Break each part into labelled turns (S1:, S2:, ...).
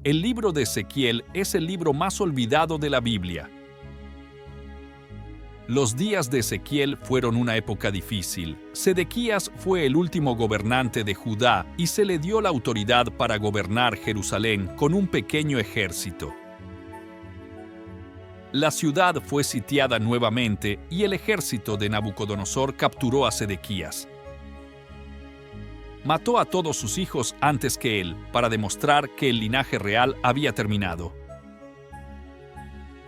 S1: El libro de Ezequiel es el libro más olvidado de la Biblia. Los días de Ezequiel fueron una época difícil. Sedequías fue el último gobernante de Judá y se le dio la autoridad para gobernar Jerusalén con un pequeño ejército. La ciudad fue sitiada nuevamente y el ejército de Nabucodonosor capturó a Sedequías. Mató a todos sus hijos antes que él, para demostrar que el linaje real había terminado.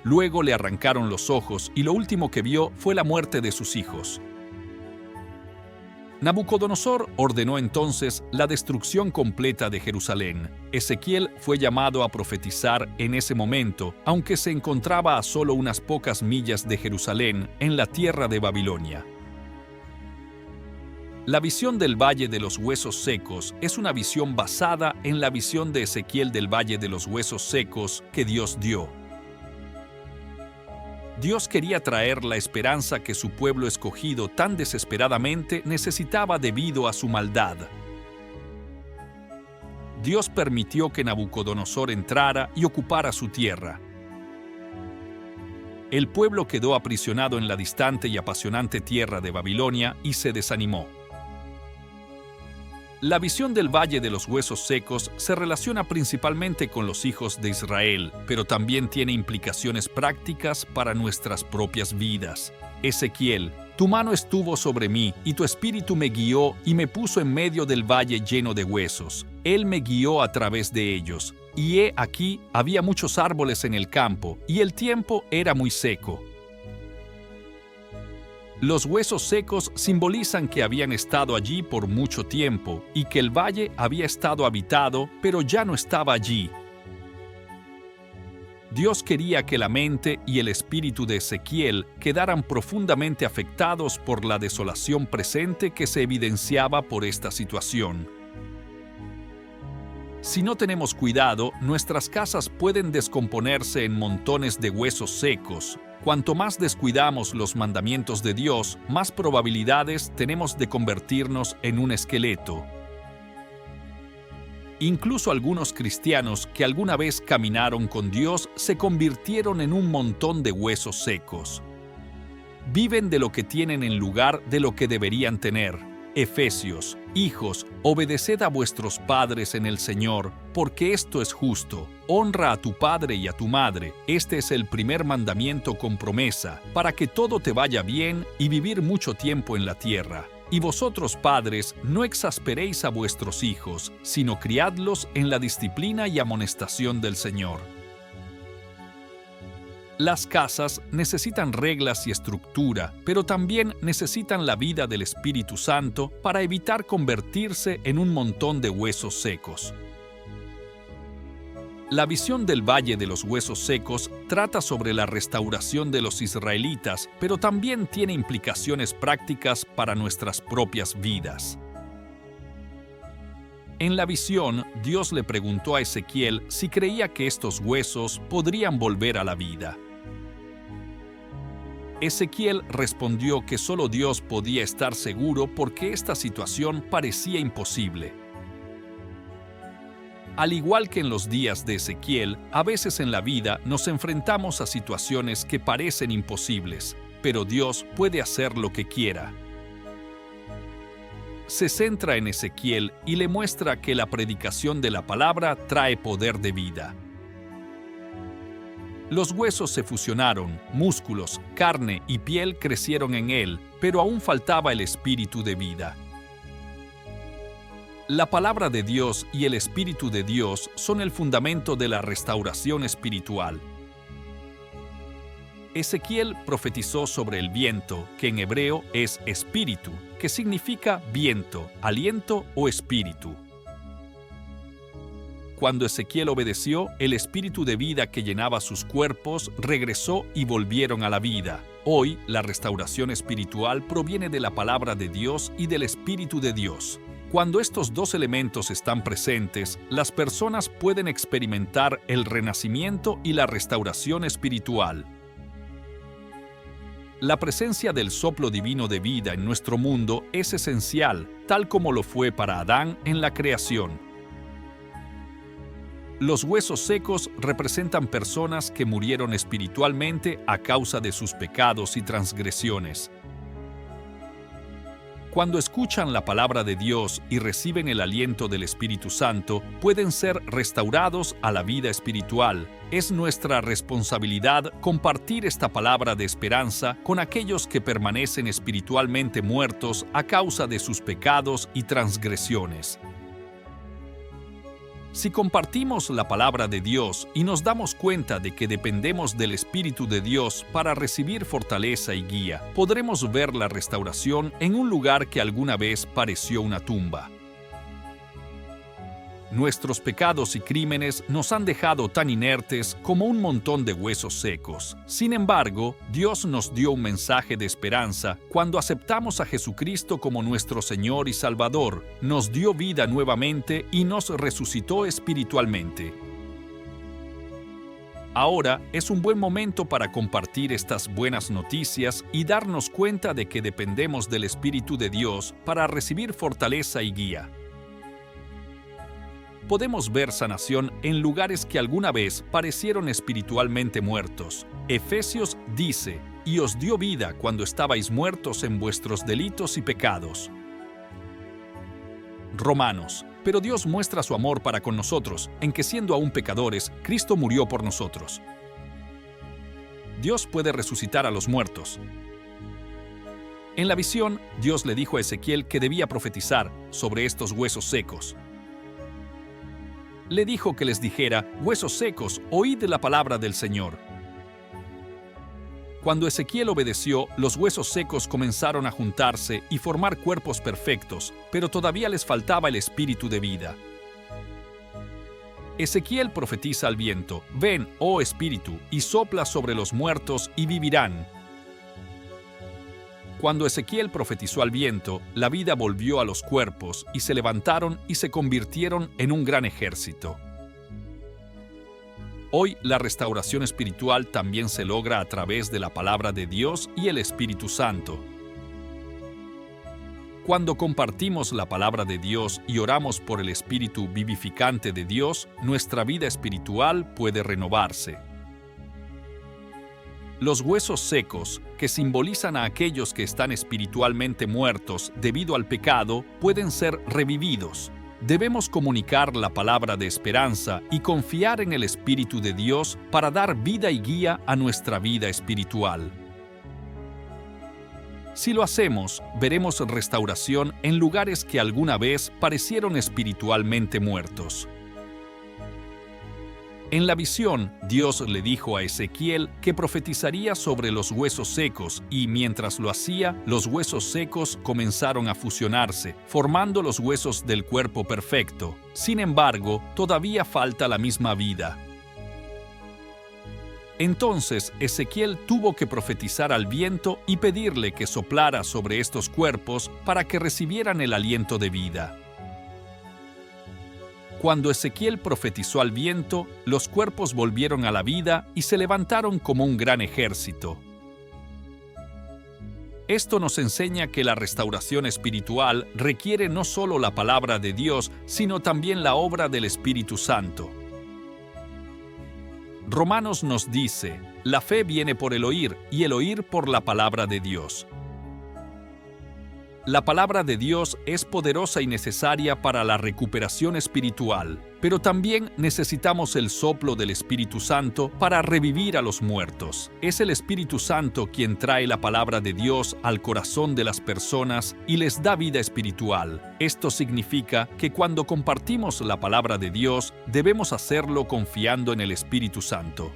S1: Luego le arrancaron los ojos y lo último que vio fue la muerte de sus hijos. Nabucodonosor ordenó entonces la destrucción completa de Jerusalén. Ezequiel fue llamado a profetizar en ese momento, aunque se encontraba a solo unas pocas millas de Jerusalén, en la tierra de Babilonia. La visión del Valle de los Huesos Secos es una visión basada en la visión de Ezequiel del Valle de los Huesos Secos que Dios dio. Dios quería traer la esperanza que su pueblo escogido tan desesperadamente necesitaba debido a su maldad. Dios permitió que Nabucodonosor entrara y ocupara su tierra. El pueblo quedó aprisionado en la distante y apasionante tierra de Babilonia y se desanimó. La visión del Valle de los Huesos Secos se relaciona principalmente con los hijos de Israel, pero también tiene implicaciones prácticas para nuestras propias vidas. Ezequiel, tu mano estuvo sobre mí, y tu espíritu me guió y me puso en medio del valle lleno de huesos. Él me guió a través de ellos, y he aquí había muchos árboles en el campo, y el tiempo era muy seco. Los huesos secos simbolizan que habían estado allí por mucho tiempo y que el valle había estado habitado, pero ya no estaba allí. Dios quería que la mente y el espíritu de Ezequiel quedaran profundamente afectados por la desolación presente que se evidenciaba por esta situación. Si no tenemos cuidado, nuestras casas pueden descomponerse en montones de huesos secos. Cuanto más descuidamos los mandamientos de Dios, más probabilidades tenemos de convertirnos en un esqueleto. Incluso algunos cristianos que alguna vez caminaron con Dios se convirtieron en un montón de huesos secos. Viven de lo que tienen en lugar de lo que deberían tener. Efesios, hijos, obedeced a vuestros padres en el Señor, porque esto es justo. Honra a tu padre y a tu madre. Este es el primer mandamiento con promesa, para que todo te vaya bien y vivir mucho tiempo en la tierra. Y vosotros, padres, no exasperéis a vuestros hijos, sino criadlos en la disciplina y amonestación del Señor. Las casas necesitan reglas y estructura, pero también necesitan la vida del Espíritu Santo para evitar convertirse en un montón de huesos secos. La visión del Valle de los Huesos Secos trata sobre la restauración de los israelitas, pero también tiene implicaciones prácticas para nuestras propias vidas. En la visión, Dios le preguntó a Ezequiel si creía que estos huesos podrían volver a la vida. Ezequiel respondió que solo Dios podía estar seguro porque esta situación parecía imposible. Al igual que en los días de Ezequiel, a veces en la vida nos enfrentamos a situaciones que parecen imposibles, pero Dios puede hacer lo que quiera. Se centra en Ezequiel y le muestra que la predicación de la palabra trae poder de vida. Los huesos se fusionaron, músculos, carne y piel crecieron en él, pero aún faltaba el espíritu de vida. La palabra de Dios y el Espíritu de Dios son el fundamento de la restauración espiritual. Ezequiel profetizó sobre el viento, que en hebreo es espíritu, que significa viento, aliento o espíritu. Cuando Ezequiel obedeció, el espíritu de vida que llenaba sus cuerpos regresó y volvieron a la vida. Hoy, la restauración espiritual proviene de la palabra de Dios y del Espíritu de Dios. Cuando estos dos elementos están presentes, las personas pueden experimentar el renacimiento y la restauración espiritual. La presencia del soplo divino de vida en nuestro mundo es esencial, tal como lo fue para Adán en la creación. Los huesos secos representan personas que murieron espiritualmente a causa de sus pecados y transgresiones. Cuando escuchan la palabra de Dios y reciben el aliento del Espíritu Santo, pueden ser restaurados a la vida espiritual. Es nuestra responsabilidad compartir esta palabra de esperanza con aquellos que permanecen espiritualmente muertos a causa de sus pecados y transgresiones. Si compartimos la palabra de Dios y nos damos cuenta de que dependemos del Espíritu de Dios para recibir fortaleza y guía, podremos ver la restauración en un lugar que alguna vez pareció una tumba. Nuestros pecados y crímenes nos han dejado tan inertes como un montón de huesos secos. Sin embargo, Dios nos dio un mensaje de esperanza cuando aceptamos a Jesucristo como nuestro Señor y Salvador, nos dio vida nuevamente y nos resucitó espiritualmente. Ahora es un buen momento para compartir estas buenas noticias y darnos cuenta de que dependemos del Espíritu de Dios para recibir fortaleza y guía. Podemos ver sanación en lugares que alguna vez parecieron espiritualmente muertos. Efesios dice, y os dio vida cuando estabais muertos en vuestros delitos y pecados. Romanos, pero Dios muestra su amor para con nosotros, en que siendo aún pecadores, Cristo murió por nosotros. Dios puede resucitar a los muertos. En la visión, Dios le dijo a Ezequiel que debía profetizar sobre estos huesos secos. Le dijo que les dijera, huesos secos, oíd la palabra del Señor. Cuando Ezequiel obedeció, los huesos secos comenzaron a juntarse y formar cuerpos perfectos, pero todavía les faltaba el espíritu de vida. Ezequiel profetiza al viento, ven, oh espíritu, y sopla sobre los muertos y vivirán. Cuando Ezequiel profetizó al viento, la vida volvió a los cuerpos y se levantaron y se convirtieron en un gran ejército. Hoy la restauración espiritual también se logra a través de la palabra de Dios y el Espíritu Santo. Cuando compartimos la palabra de Dios y oramos por el Espíritu vivificante de Dios, nuestra vida espiritual puede renovarse. Los huesos secos, que simbolizan a aquellos que están espiritualmente muertos debido al pecado, pueden ser revividos. Debemos comunicar la palabra de esperanza y confiar en el Espíritu de Dios para dar vida y guía a nuestra vida espiritual. Si lo hacemos, veremos restauración en lugares que alguna vez parecieron espiritualmente muertos. En la visión, Dios le dijo a Ezequiel que profetizaría sobre los huesos secos y, mientras lo hacía, los huesos secos comenzaron a fusionarse, formando los huesos del cuerpo perfecto. Sin embargo, todavía falta la misma vida. Entonces, Ezequiel tuvo que profetizar al viento y pedirle que soplara sobre estos cuerpos para que recibieran el aliento de vida. Cuando Ezequiel profetizó al viento, los cuerpos volvieron a la vida y se levantaron como un gran ejército. Esto nos enseña que la restauración espiritual requiere no solo la palabra de Dios, sino también la obra del Espíritu Santo. Romanos nos dice, la fe viene por el oír y el oír por la palabra de Dios. La palabra de Dios es poderosa y necesaria para la recuperación espiritual, pero también necesitamos el soplo del Espíritu Santo para revivir a los muertos. Es el Espíritu Santo quien trae la palabra de Dios al corazón de las personas y les da vida espiritual. Esto significa que cuando compartimos la palabra de Dios, debemos hacerlo confiando en el Espíritu Santo.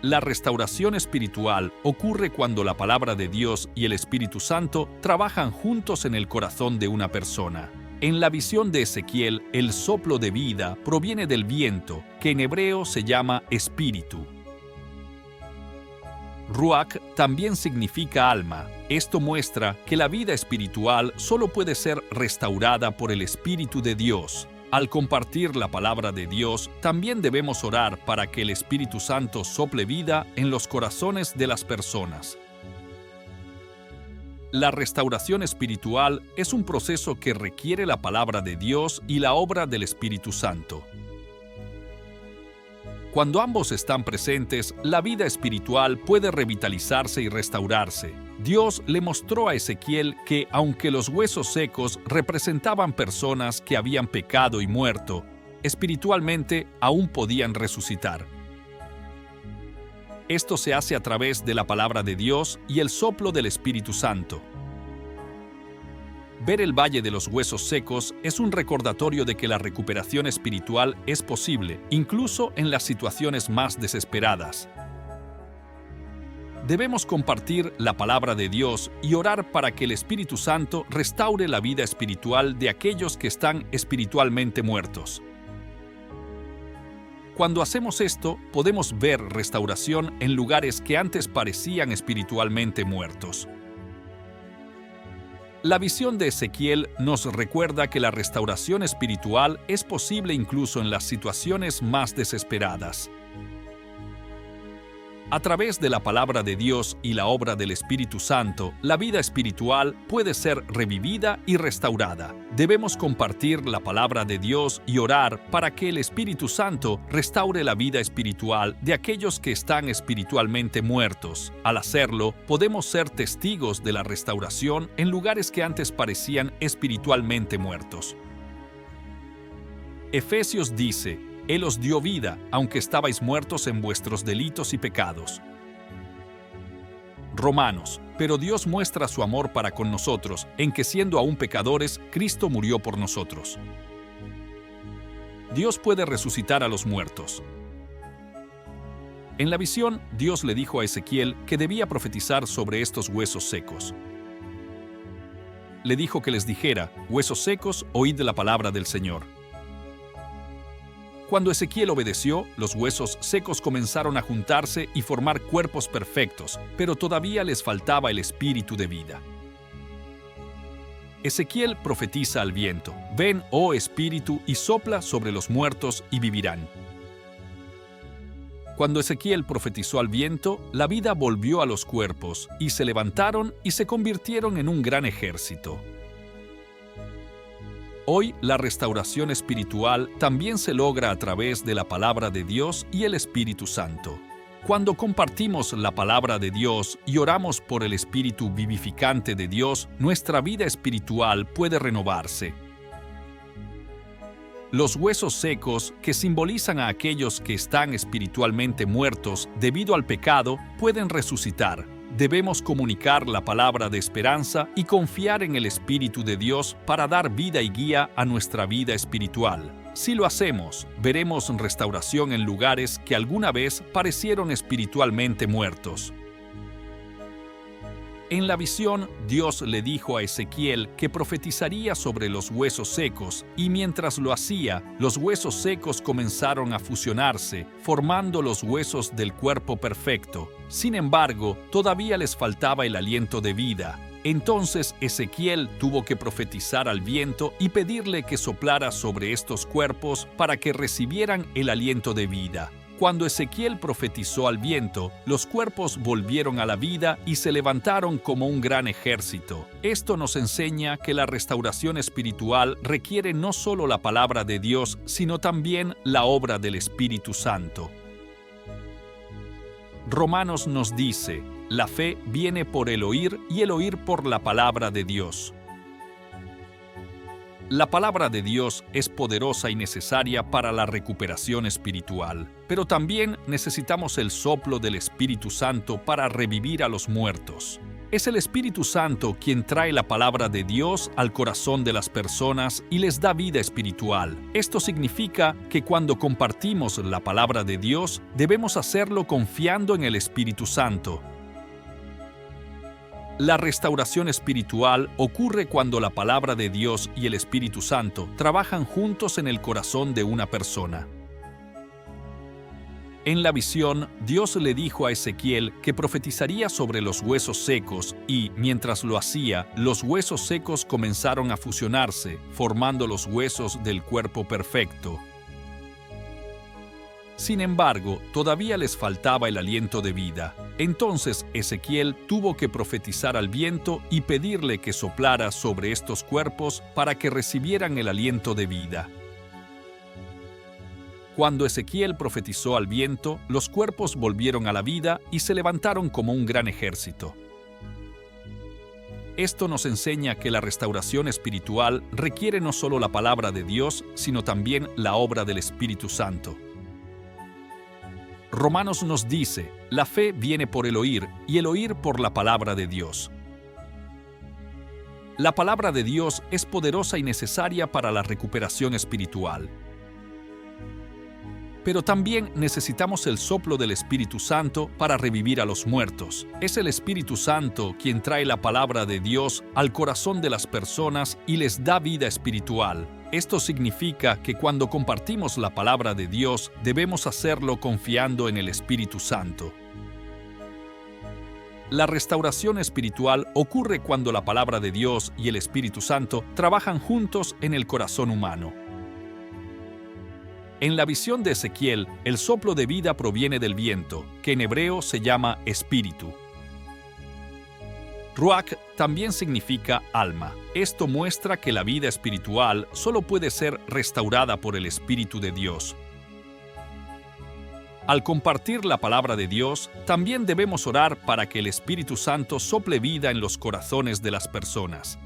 S1: La restauración espiritual ocurre cuando la palabra de Dios y el Espíritu Santo trabajan juntos en el corazón de una persona. En la visión de Ezequiel, el soplo de vida proviene del viento, que en hebreo se llama espíritu. Ruach también significa alma. Esto muestra que la vida espiritual solo puede ser restaurada por el Espíritu de Dios. Al compartir la palabra de Dios, también debemos orar para que el Espíritu Santo sople vida en los corazones de las personas. La restauración espiritual es un proceso que requiere la palabra de Dios y la obra del Espíritu Santo. Cuando ambos están presentes, la vida espiritual puede revitalizarse y restaurarse. Dios le mostró a Ezequiel que, aunque los huesos secos representaban personas que habían pecado y muerto, espiritualmente aún podían resucitar. Esto se hace a través de la palabra de Dios y el soplo del Espíritu Santo. Ver el valle de los huesos secos es un recordatorio de que la recuperación espiritual es posible, incluso en las situaciones más desesperadas. Debemos compartir la palabra de Dios y orar para que el Espíritu Santo restaure la vida espiritual de aquellos que están espiritualmente muertos. Cuando hacemos esto, podemos ver restauración en lugares que antes parecían espiritualmente muertos. La visión de Ezequiel nos recuerda que la restauración espiritual es posible incluso en las situaciones más desesperadas. A través de la palabra de Dios y la obra del Espíritu Santo, la vida espiritual puede ser revivida y restaurada. Debemos compartir la palabra de Dios y orar para que el Espíritu Santo restaure la vida espiritual de aquellos que están espiritualmente muertos. Al hacerlo, podemos ser testigos de la restauración en lugares que antes parecían espiritualmente muertos. Efesios dice: Él os dio vida, aunque estabais muertos en vuestros delitos y pecados. Romanos: pero Dios muestra su amor para con nosotros, en que siendo aún pecadores, Cristo murió por nosotros. Dios puede resucitar a los muertos. En la visión, Dios le dijo a Ezequiel que debía profetizar sobre estos huesos secos. Le dijo que les dijera: huesos secos, oíd la palabra del Señor. Cuando Ezequiel obedeció, los huesos secos comenzaron a juntarse y formar cuerpos perfectos, pero todavía les faltaba el espíritu de vida. Ezequiel profetiza al viento: ven, oh espíritu, y sopla sobre los muertos y vivirán. Cuando Ezequiel profetizó al viento, la vida volvió a los cuerpos, y se levantaron y se convirtieron en un gran ejército. Hoy, la restauración espiritual también se logra a través de la palabra de Dios y el Espíritu Santo. Cuando compartimos la palabra de Dios y oramos por el Espíritu vivificante de Dios, nuestra vida espiritual puede renovarse. Los huesos secos, que simbolizan a aquellos que están espiritualmente muertos debido al pecado, pueden resucitar. Debemos comunicar la palabra de esperanza y confiar en el Espíritu de Dios para dar vida y guía a nuestra vida espiritual. Si lo hacemos, veremos restauración en lugares que alguna vez parecieron espiritualmente muertos. En la visión, Dios le dijo a Ezequiel que profetizaría sobre los huesos secos, y mientras lo hacía, los huesos secos comenzaron a fusionarse, formando los huesos del cuerpo perfecto. Sin embargo, todavía les faltaba el aliento de vida. Entonces Ezequiel tuvo que profetizar al viento y pedirle que soplara sobre estos cuerpos para que recibieran el aliento de vida. Cuando Ezequiel profetizó al viento, los cuerpos volvieron a la vida y se levantaron como un gran ejército. Esto nos enseña que la restauración espiritual requiere no solo la palabra de Dios, sino también la obra del Espíritu Santo. Romanos nos dice: la fe viene por el oír y el oír por la palabra de Dios. La palabra de Dios es poderosa y necesaria para la recuperación espiritual, pero también necesitamos el soplo del Espíritu Santo para revivir a los muertos. Es el Espíritu Santo quien trae la palabra de Dios al corazón de las personas y les da vida espiritual. Esto significa que cuando compartimos la palabra de Dios, debemos hacerlo confiando en el Espíritu Santo. La restauración espiritual ocurre cuando la palabra de Dios y el Espíritu Santo trabajan juntos en el corazón de una persona. En la visión, Dios le dijo a Ezequiel que profetizaría sobre los huesos secos y, mientras lo hacía, los huesos secos comenzaron a fusionarse, formando los huesos del cuerpo perfecto. Sin embargo, todavía les faltaba el aliento de vida. Entonces Ezequiel tuvo que profetizar al viento y pedirle que soplara sobre estos cuerpos para que recibieran el aliento de vida. Cuando Ezequiel profetizó al viento, los cuerpos volvieron a la vida y se levantaron como un gran ejército. Esto nos enseña que la restauración espiritual requiere no solo la palabra de Dios, sino también la obra del Espíritu Santo. Romanos nos dice, la fe viene por el oír y el oír por la palabra de Dios. La palabra de Dios es poderosa y necesaria para la recuperación espiritual. Pero también necesitamos el soplo del Espíritu Santo para revivir a los muertos. Es el Espíritu Santo quien trae la palabra de Dios al corazón de las personas y les da vida espiritual. Esto significa que cuando compartimos la palabra de Dios, debemos hacerlo confiando en el Espíritu Santo. La restauración espiritual ocurre cuando la palabra de Dios y el Espíritu Santo trabajan juntos en el corazón humano. En la visión de Ezequiel, el soplo de vida proviene del viento, que en hebreo se llama espíritu. Ruach también significa alma. Esto muestra que la vida espiritual solo puede ser restaurada por el Espíritu de Dios. Al compartir la palabra de Dios, también debemos orar para que el Espíritu Santo sople vida en los corazones de las personas.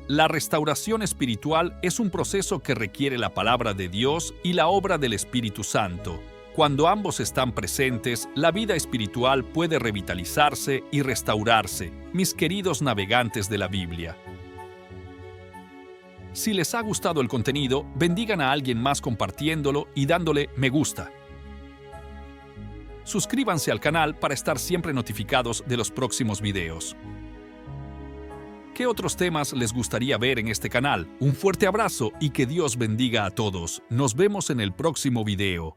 S1: La restauración espiritual es un proceso que requiere la palabra de Dios y la obra del Espíritu Santo. Cuando ambos están presentes, la vida espiritual puede revitalizarse y restaurarse, mis queridos navegantes de la Biblia. Si les ha gustado el contenido, bendigan a alguien más compartiéndolo y dándole me gusta. Suscríbanse al canal para estar siempre notificados de los próximos videos. ¿Qué otros temas les gustaría ver en este canal? Un fuerte abrazo y que Dios bendiga a todos. Nos vemos en el próximo video.